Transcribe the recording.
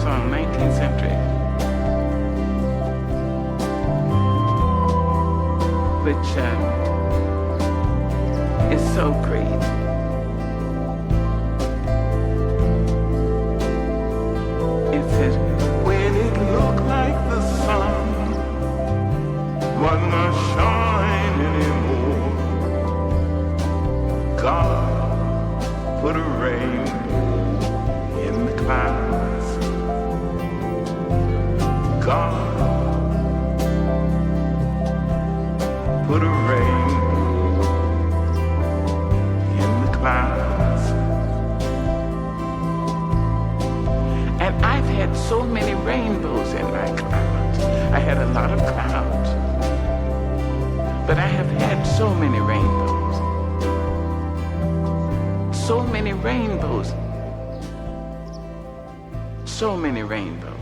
song, 19th century. Which is so great. It says, when it looked like the sun was not shine anymore, God put a rain in the clouds. God put a rain in the clouds. And I've had so many rainbows in my clouds. I had a lot of clouds, but I have had so many rainbows. So many rainbows. So many rainbows.